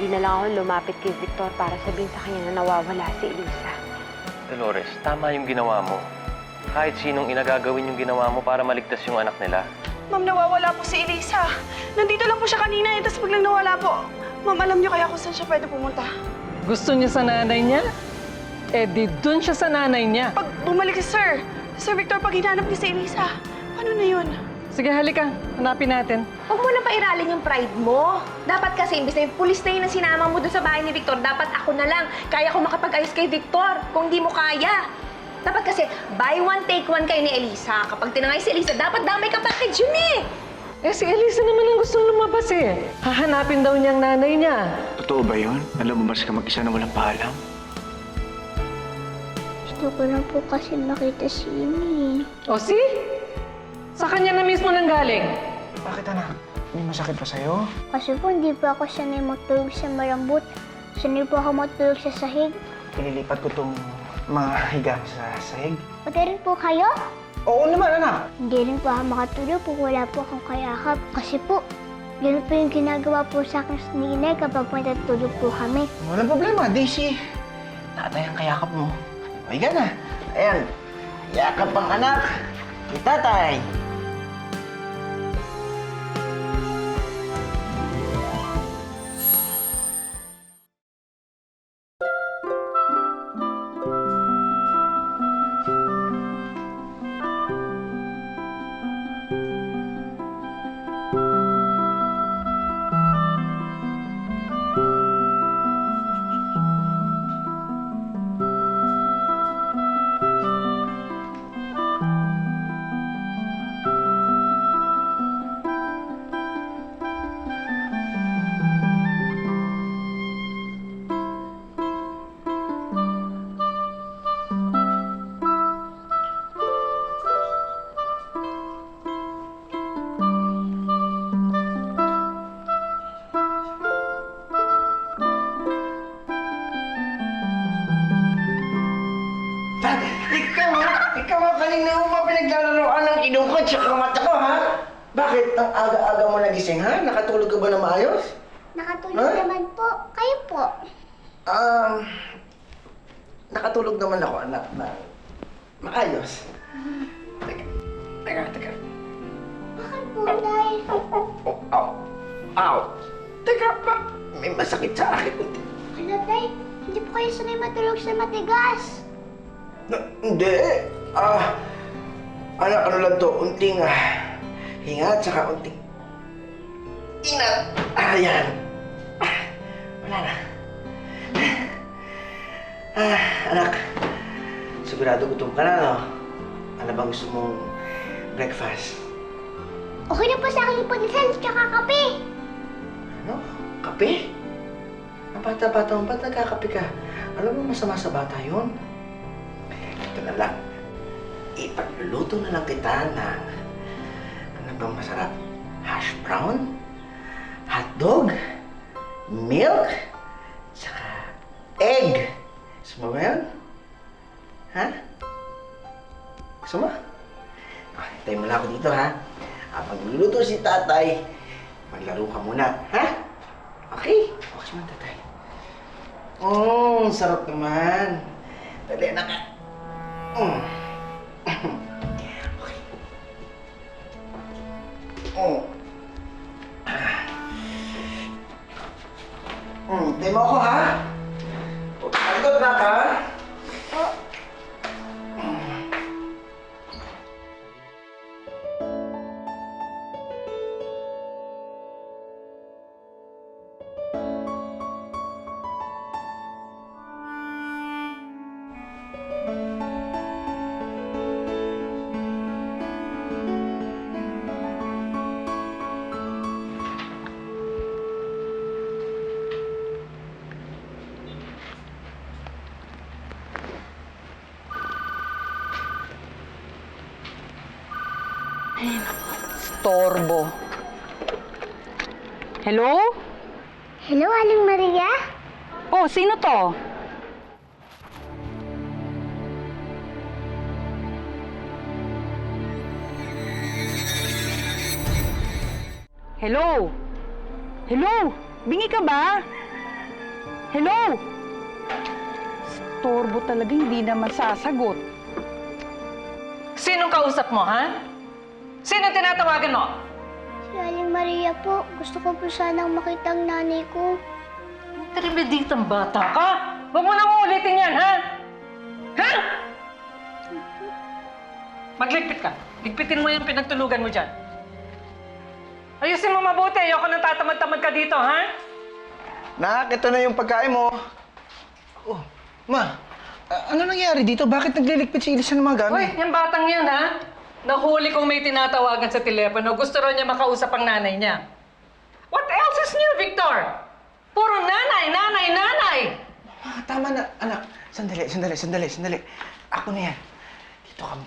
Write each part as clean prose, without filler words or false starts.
hindi na lang ako lumapit kay Victor para sabihin sa kanya na nawawala si Elisa. Dolores, tama yung ginawa mo. Kahit sinong inagagawin yung ginawa mo para maligtas yung anak nila. Ma'am, nawawala po si Elisa. Nandito lang po siya kanina, tapos biglang nawala po. Ma'am, alam niyo kaya kung saan siya pwede pumunta? Gusto niya sa nanay niya? Eh di dun siya sa nanay niya. Pag bumalik si Sir Victor, pag hinanap niya si Elisa, paano na yun? Sige, halika. Hanapin natin. Huwag mo na pairalin yung pride mo. Dapat kasi, imbis na yung pulis na yun ang sinama mo doon sa bahay ni Victor, dapat ako na lang. Kaya ko makapag-ayos kay Victor, kung hindi mo kaya. Dapat kasi, buy one, take one kayo ni Elisa. Kapag tinangay si Elisa, dapat damay ka package yun eh. Eh si Elisa naman ang gustong lumabas eh. Hahanapin daw niyang nanay niya. Totoo ba yun? Lumabas ka mag-isa na walang paalam? Gusto ko lang po kasi makita si Amy. O si? Sa kanya na mismo nang galing. Bakit anak? May masakit pa sa'yo? Kasi po hindi po ako sanay matulog sa malambot. Sanay po ako matulog sa sahig. Pinilipat ko tong mga higa sa sahig. Pati rin po kayo? Oo naman, anak. Hindi rin po ako makatulog po wala po akong kayakap. Kasi po, gano'n po yung ginagawa po sa akin sa ninay kapag matutulog po kami. Walang problema, Daisy. Tatay ang kayakap mo. O, higa na. Ayan. Yakap ang anak. Ni tatay. Dad, ikaw ha? Kanina mo pa pinaglalaroan ng inukot sa mata ko, ha? Bakit? Ang aga-aga mo nagising, ha? Nakatulog ka ba na maayos? Nakatulog Huh? naman po. Kayo po. Nakatulog naman ako, anak, na maayos. Teka. Bakit po, Day? Ow! Teka pa, may masakit sa akin. Hala, Day. Hindi po kayo sanay matulog sa matigas. Hindi. Anak, ano lang to, unting hinga at saka unting inat. Ayan. Wala na. Anak, sigurado gutom ka na, no? Ano bang gusto mong breakfast? Okay na po sa akin yung pagkisal tsaka kape. Ano? Kape? Ang bata-bata mo, ba't nagkakape ka? Alam mo, masama sa bata yun. Ito na lang. Ipagluluto na lang kita ng ano bang masarap? Hash brown? Hotdog? Milk? Tsaka egg? Gusto mo ba yun? Ha? Gusto mo? Okay, hintayin mo na ako dito, ha? Habang niluluto si tatay, maglaro ka muna, ha? Okay? Okay mo, tatay. Sarap naman. Dali na ka. Okay. Hintayin mo ako, ha? Pagod na ka? Storbo. Hello? Hello, Aling Maria? Oh, sino to? Hello? Hello? Bingi ka ba? Hello? Storbo talaga, hindi naman sasagot. Sinong kausap mo, ha? Sino tinatawagan mo? Si Aling Maria po, gusto ko po sanang makita ang nanay ko. Tribiditang bata ka? Huwag mo nang uulitin yan, ha? Ha? Magligpit ka. Ligpitin mo yung pinagtulugan mo dyan. Ayusin mo mabuti. Ayoko nang tatamad-tamad ka dito, ha? Nak, ito na yung pagkain mo. Oh, ma, ano nangyari dito? Bakit nagliligpit si Elisa ng mga Uy, gamit? yung batang yun, ha? Nahuli kong may tinatawagan sa telepono. Gusto raw niya makausap ang nanay niya. What else is new, Victor? Puro nanay, nanay, nanay! Ah, tama na, anak. Sandali. Ako na yan. Dito ka,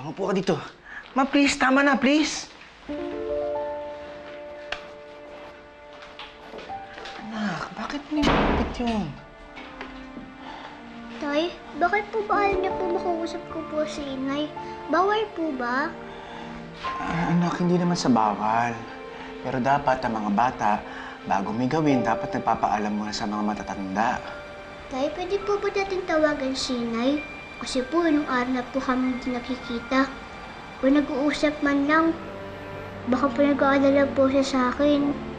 mapo ka dito. Ma, please, tama na, please. Anak, bakit nilipit yun? Tay, bakit po ba ayaw niya po makausap ko po si inay? Bawal po ba? Ah, anak, hindi naman sa bawal. Pero dapat ang mga bata, bago may gawin, dapat nagpapaalam muna sa mga matatanda. Tay, pwede po ba natin tawagan si inay? Kasi po, nung araw na po kami hindi nakikita. O nag-uusap man lang. Baka po nag-aalala po siya sa akin.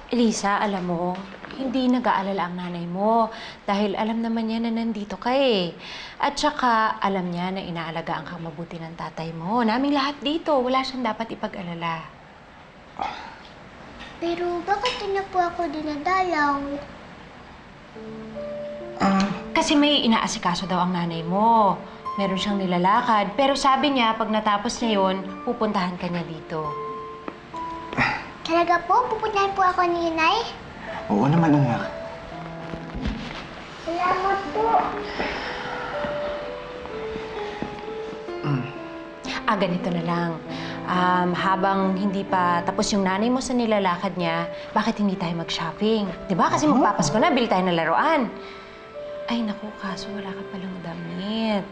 Elisa, alam mo, hindi nag-aalala ang nanay mo dahil alam naman niya na nandito ka eh. At saka, alam niya na inaalagaan kang mabuti ng tatay mo. Naming lahat dito, wala siyang dapat ipag-alala. Pero bakit na po ako dinadalaw? Kasi may inaasikaso daw ang nanay mo. Meron siyang nilalakad. Pero sabi niya, pag natapos niya yun, pupuntahan ka niya dito. Talaga po? Pupuntahan po ako ni inay? Oo naman, anak. Salamat po. Ganito na lang. Habang hindi pa tapos yung nanay mo sa nilalakad niya, bakit hindi tayo mag-shopping? Di ba? Kasi magpapasko na, bili tayo ng laruan. Ay, naku, kaso wala ka palang damit.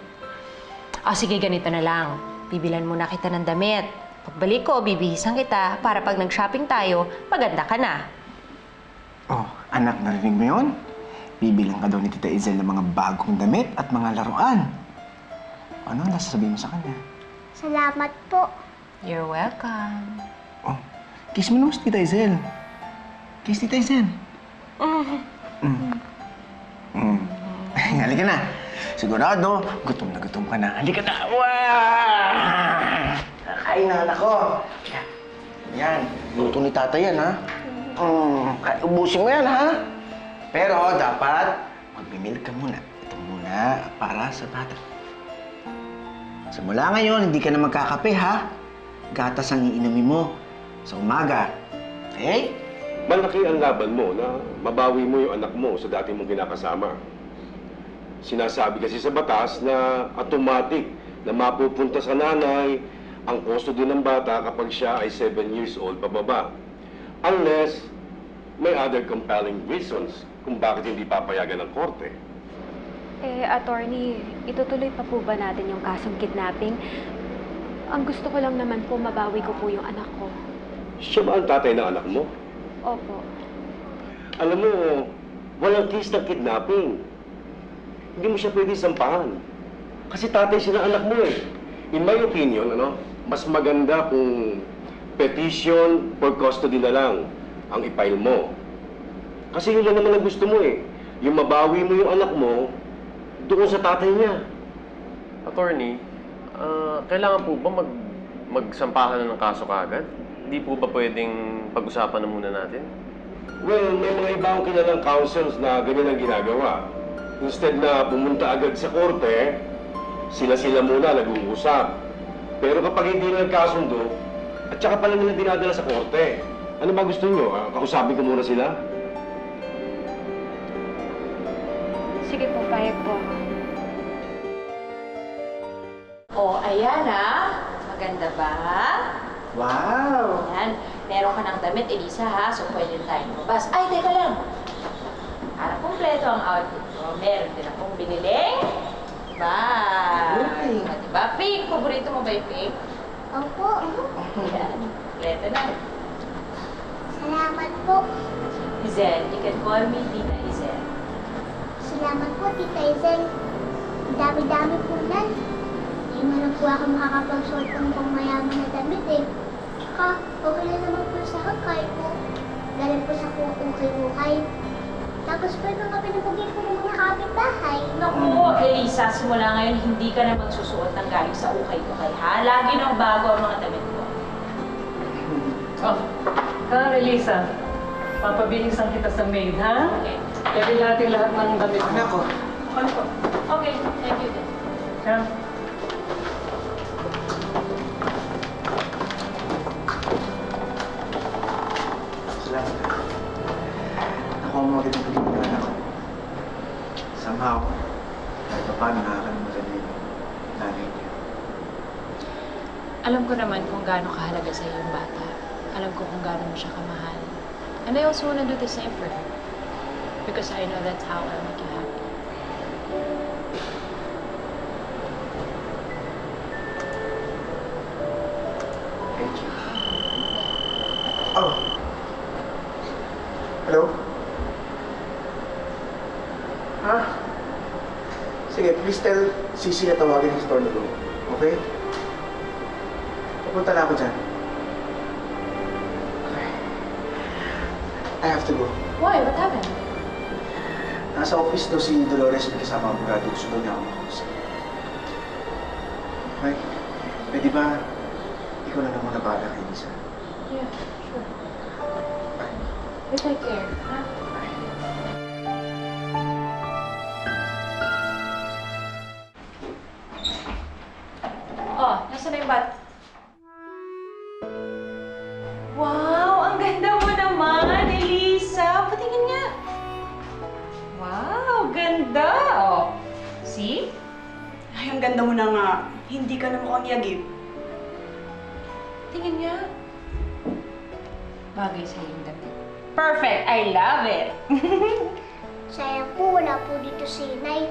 Sige, ganito na lang. Bibilan muna kita ng damit. Pagbalik ko, bibihisan kita para pag nag-shopping tayo, maganda ka na. Oh, anak, narinig mo yun? Bibilang ka daw ni Tita Izel ng mga bagong damit at mga laruan. Ano ang nasasabihin mo sa kanya? Salamat po. You're welcome. Oh, kiss mo naman si Tita Izel. Kiss Tita Izel. Halika na. Sigurado, gutom ka na. Halika na. Wow! Kain na, anak ko. Yan. Luto ni tata yan, ha? Ubusin mo yan, ha? Pero dapat, magbimilk ka muna. Ito muna para sa bata. Simula ngayon, hindi ka na magkakape, ha? Gatas ang iinumin mo sa umaga. Okay? Malaki ang laban mo na mabawi mo yung anak mo sa dati mong kinakasama. Sinasabi kasi sa batas na automatic na mapupunta sa nanay ang custody ng bata kapag siya ay 7 years old pababa. Unless may other compelling reasons kung bakit hindi papayagan ng korte. Attorney, itutuloy pa po ba natin yung kasong kidnapping? Ang gusto ko lang naman po, mabawi ko po yung anak ko. Siya ba ang tatay ng anak mo? Opo. Alam mo, walang case ng kidnapping. Hindi mo siya pwede sampahan. Kasi tatay siya ng anak mo eh. In my opinion, mas maganda kung petition for custody na lang ang i-file mo. Kasi yun lang naman ang gusto mo eh. Yung mabawi mo yung anak mo doon sa tatay niya. Attorney, kailangan po ba magsampahan na ng kaso kaagad? Hindi po ba pwedeng pag-usapan na muna natin? Well, may mga ibang kilalang counsels na ganyan ang ginagawa. Instead na pumunta agad sa korte, sila-sila muna nag-uusap. Pero kapag hindi na nagkasundo, at saka pala nila dinadala sa korte, ano ba gusto nyo? Kausapin ko muna sila? Sige po, payag po. Ayan maganda ba? Wow! Ayan, meron ka ng damit, Elisa ha, so pwede tayong lumabas. Ay, teka lang! Para kumpleto ang outfit ko, meron din akong biniling bag. Uy. Diba? Pink, paborito mo ba yung pink? Opo. Ayan. Kompleto na. Salamat po. Izel, you can call me Tita Izel. Salamat po, Tita Izel. Ang dami-dami po nan. Hindi mo na po ako makakapagsuot ng pangmayaman na damit eh. Tsaka, okay na naman po sa hakay po. Galing po sa ukay-ukay. Tapos pwede kami nabugin po ng mga kapitbahay. Naku, Elisa, simula ngayon hindi ka na magsusuot ng galing sa ukay-ukay, ha? Lagi nang bago ang mga damit mo. Oh, Elisa, papabihisan kita sa maid, ha? Okay. Pwede natin lahat ng damit mo. Anak ko. Ano po? Okay, thank you then. Ha? Salamat. Nakuha mo agad ang kalimutan ako. Somehow, kahit pa paano nakakalimutan niya yung nanay niya. Alam ko naman kung gaano kahalaga sa yung bata. Alam ko kung gaano mo siya kamahal. And I also wanna do the same for her. Because I know that's how I'll make you happy. Thank you. Oh. Hello? Ha? Sige, please tell Sisi na tawagin yung store na doon. Okay? Pupunta na ako dyan. Okay. I have to go. Why? What happened? Nasa office daw si Dolores, may kasama ang abogado. Gusto daw niya ako makausap. Okay? Pwede ba ikaw na muna bahala kay Lisa? Yeah, sure. Bye. You take care, ha? Bye. Oh, nasa na yung bat? Wow, ang ganda mo naman, Elisa. Patingin nga. Wow, ganda. Oh, see? Ay, ang ganda mo na nga. Hindi ka na mukhang yagip. Tingin nga. Bagay sa yung damit. Perfect! I love it! Sayang po, wala po dito si Inay.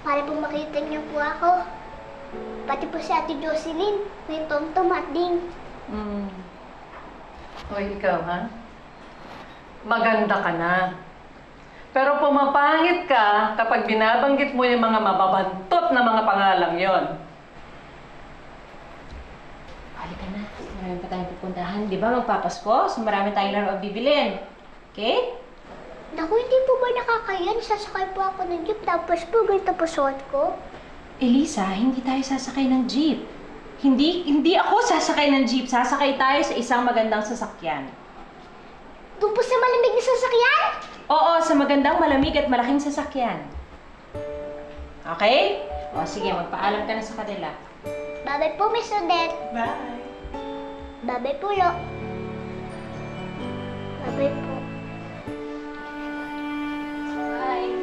Para po makita niyo po ako. Pati po si Ate Jocelyn, may tom-tom at ding. Hoy, ikaw, ha? Maganda ka na. Pero pumapangit ka kapag binabanggit mo yung mga mababantot na mga pangalang yon. Halika na. Marami pa tayong pupuntahan. Di ba magpapasko? So marami tayong laro bibilin. Okay? Naku, hindi po ba nakakayan? Sasakay po ako ng jeep tapos po ganito po suot ko. Elisa, hindi tayo sasakay ng jeep. Hindi ako sasakay ng jeep. Sasakay tayo sa isang magandang sasakyan. Doon po sa malamig na sasakyan? Oo, sa magandang malamig at malaking sasakyan. Okay? O sige, magpaalam ka na sa kanila. Bye-bye po, Miss Odette. Bye. Bye-bye po, Lo. Bye-bye po. Bye.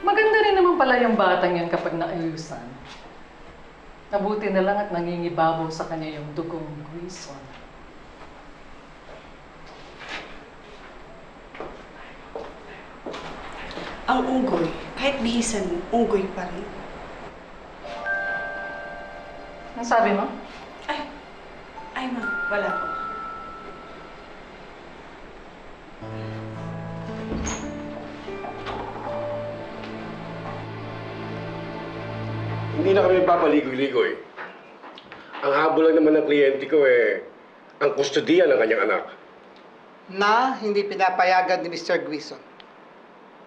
Maganda rin naman pala yung batang yan kapag naayusan. Nabuti na lang at nangingibabaw sa kanya yung dugong Grayson. Ang unggoy, kahit bihisan mo, unggoy pa rin. Ang sabi mo? Ay ma'am, wala po. Hindi na kami papaligoy-ligoy. Ang habol lang naman ng kliyente ko ang kustodiya ng kanyang anak. Na hindi pinapayagan ni Mr. Guison.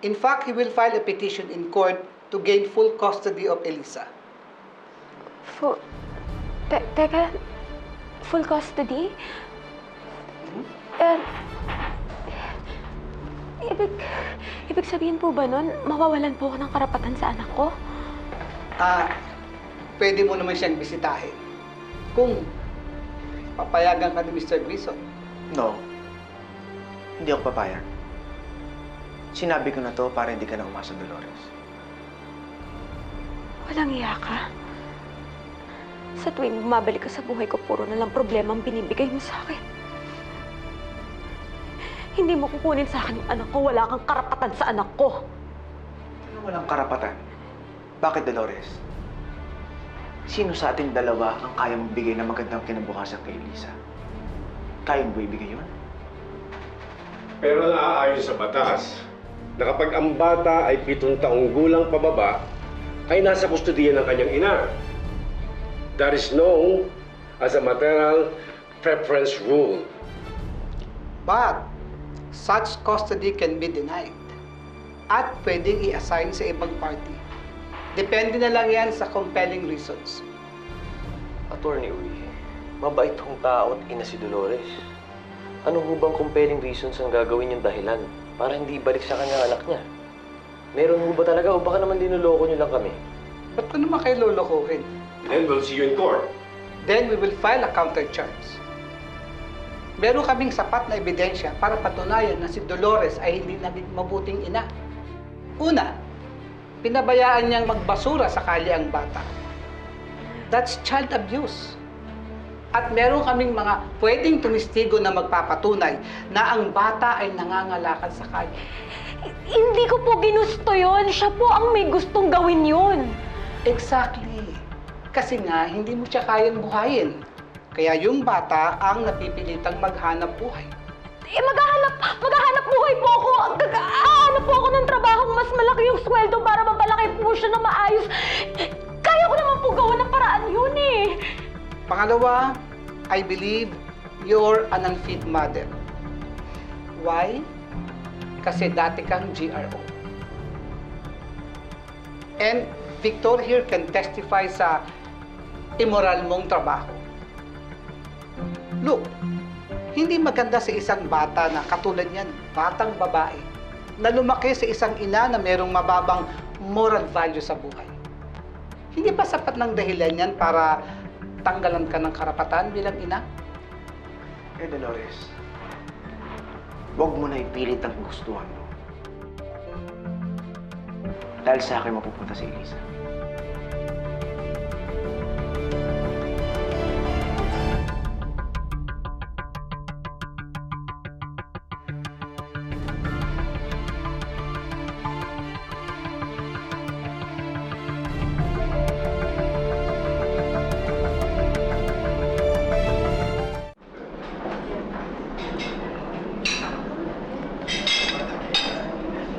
In fact, he will file a petition in court to gain full custody of Elisa. Teka, full custody? Ibig sabihin po ba nun, mawawalan po ako ng karapatan sa anak ko? Pwede mo naman siyang bisitahin. Kung papayagan ka ni Mr. Guison. No. Hindi ako papayag. Sinabi ko na to para hindi ka na umasa, Dolores. Walang iya ka. Sa tuwing bumabalik ka sa buhay ko, puro na lang problema ang binibigay mo sa akin. hindi mo kukunin sa akin yung anak ko, wala kang karapatan sa anak ko. Ano walang karapatan? Bakit, Dolores? Sino sa ating dalawa ang kaya mong bigay ng magandang kinabukasan kay Elisa? Kaya mo ba ibigay yun? Pero naaayon sa batas na kapag ang bata ay 7 taong gulang pababa, ay nasa kustodiya ng kanyang ina. That is known as a maternal preference rule. But, such custody can be denied at pwedeng i-assign sa ibang party. Depende na lang yan sa compelling reasons. Attorney Uy, mabait hong tao at ina si Dolores. Ano ho bang compelling reasons ang gagawin yung dahilan para hindi balik sa kanyang anak niya? Meron ho ba talaga o baka naman dinuloko niyo lang kami? Ba't ko naman kayo lolokohin? Then we'll see you in court. Then we will file a countercharge. Meron kaming sapat na ebidensya para patunayan na si Dolores ay hindi naging mabuting ina. Una, pinabayaan niyang magbasura sa kalye ang bata. That's child abuse. At meron kaming mga pwedeng tumistigo na magpapatunay na ang bata ay nangangalakal sa kalye. Hindi ko po ginusto yon. Siya po ang may gustong gawin yun. Exactly. Kasi nga, hindi mo siya kayang buhayin. Kaya yung bata ang napipilitang maghanap buhay. Eh, maghahanap buhay po ako. Hahanap po ako ng trabahong mas malaki yung sweldo para mapalaki po siya na maayos. Kaya ko naman po gawa ng paraan yun eh. Pangalawa, I believe you're an unfit mother. Why? Kasi dati kang GRO. And Victor here can testify sa immoral mong trabaho. Look, hindi maganda sa isang bata na katulad niyan, batang babae, na lumaki sa isang ina na merong mababang moral value sa buhay. Hindi ba sapat ng dahilan yan para tanggalan ka ng karapatan bilang ina? Eh, Dolores, huwag mo na ipilit ang gustuhan mo. Dahil sa akin mapupunta si Elisa.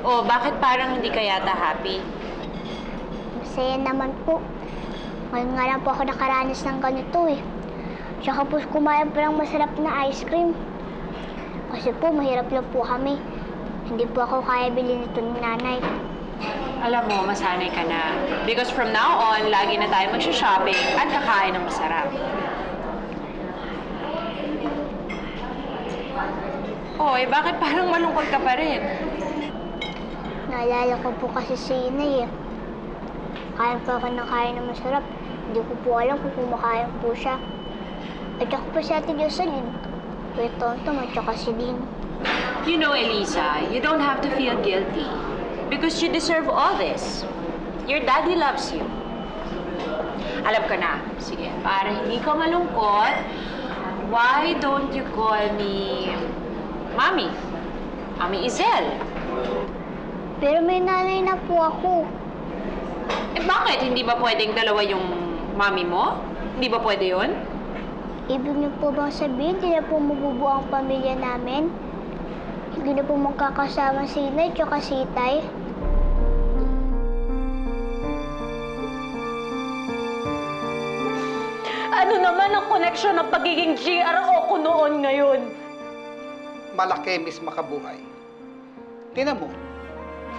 Oh, bakit parang hindi ka yata happy? Masaya naman po. Ngayon nga lang po ako nakaranas ng ganito eh. Tsaka po kumain po ng masarap na ice cream. Kasi po, mahirap lang po kami. Hindi po ako kaya bilhin ito ng nanay. Alam mo, masanay ka na. Because from now on, lagi na tayo magsha-shopping at kakain ng masarap. Oh, eh bakit parang malungkot ka pa rin? Naalala ko po kasi si Inay eh. Kain po ako ng kain na masarap. Hindi ko po alam kung kumakain po siya. At saka po si Ate Jocelyn. Kuya Tonton at saka si Dean. You know, Elisa, you don't have to feel guilty. Because you deserve all this. Your daddy loves you. Alam ko na. Sige, para hindi ka malungkot, why don't you call me Mommy? Mommy Izel. Pero may nanay na po ako. Eh bakit? Hindi ba pwedeng dalawa yung mommy mo? Hindi ba pwede yun? Ibig niyo po bang sabihin, hindi na po mabubuo ang pamilya namin? Hindi na po magkakasama si Inay at si Itay? Ano naman ang koneksyon ng pagiging GRO ko noon ngayon? Malaki, Miss Makabuhay. Tingnan mo,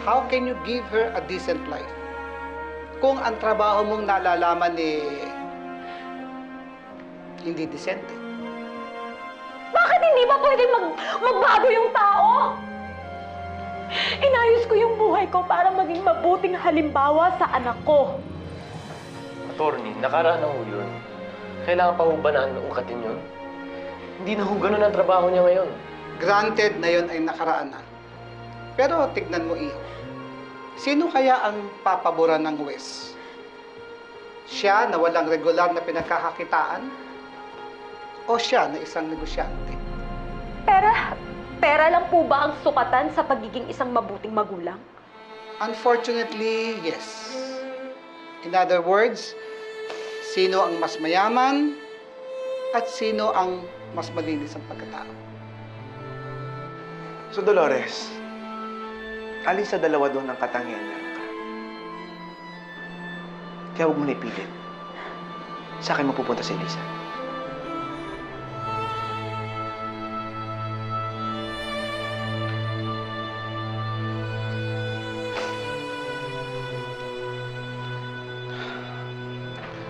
how can you give her a decent life? Kung ang trabaho mong nalalaman hindi disente. Bakit hindi ba pwedeng magbago yung tao? Inayos ko yung buhay ko para maging mabuting halimbawa sa anak ko. Attorney, nakaraan na ho yun. Kailangan pa ho ba na ukatin yun? Hindi na ho ganun ang trabaho niya ngayon. Granted na yon ay nakaraan na. Pero tignan mo, Iho. Sino kaya ang papaboran ng huwes? Siya na walang regular na pinagkakakitaan? O siya na isang negosyante? Pera lang po ba ang sukatan sa pagiging isang mabuting magulang? Unfortunately, yes. In other words, sino ang mas mayaman at sino ang mas malinis ang pagkatao. So Dolores, alin sa dalawa doon ang katangian meron ka? Kaya huwag mo na ipilit. Sa akin mapupunta si Elisa.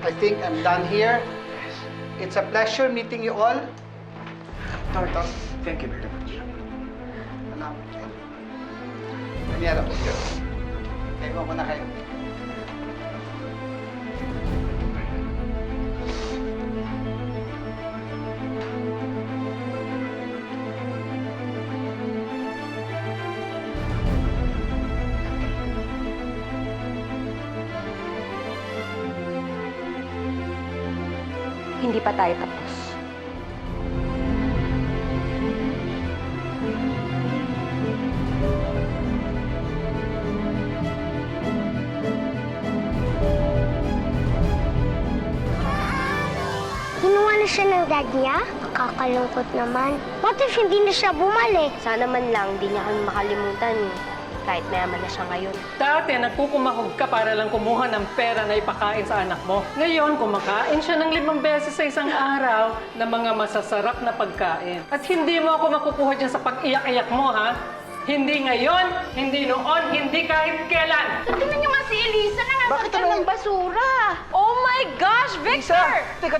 I think I'm done here. It's a pleasure meeting you all. Tortos, thank you very much. Salamat kayo. Daniela, kayo mo muna kayo. Hindi pa tayo tapos. Kinuha na siya ng dad niya? Nakakalungkot naman. What if hindi na siya bumalik? Sana man lang di niya kami makalimutan kahit mayaman na siya ngayon. Dati, nagkukumahog ka para lang kumuha ng pera na ipakain sa anak mo. Ngayon, kumakain siya ng 5 beses sa isang araw ng mga masasarap na pagkain. At hindi mo ako makukuha dyan sa pag-iyak-iyak mo, ha? Hindi ngayon, hindi noon, hindi kahit kailan. Tingnan niyo nga si Elisa, Bakit nangangagal ng basura. Oh my gosh, Victor! Teka,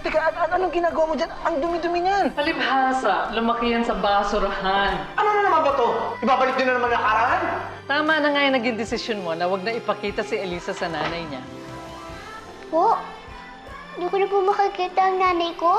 anong ginagawa mo dyan? Ang dumi-dumi niyan. Palibhasa, lumaki yan sa basurahan. Ano na naman ba to? Ibabalik din na naman ang nakaraan? Tama na nga yung naging desisyon mo na wag na ipakita si Elisa sa nanay niya. Po, hindi ko na po makikita ang nanay ko.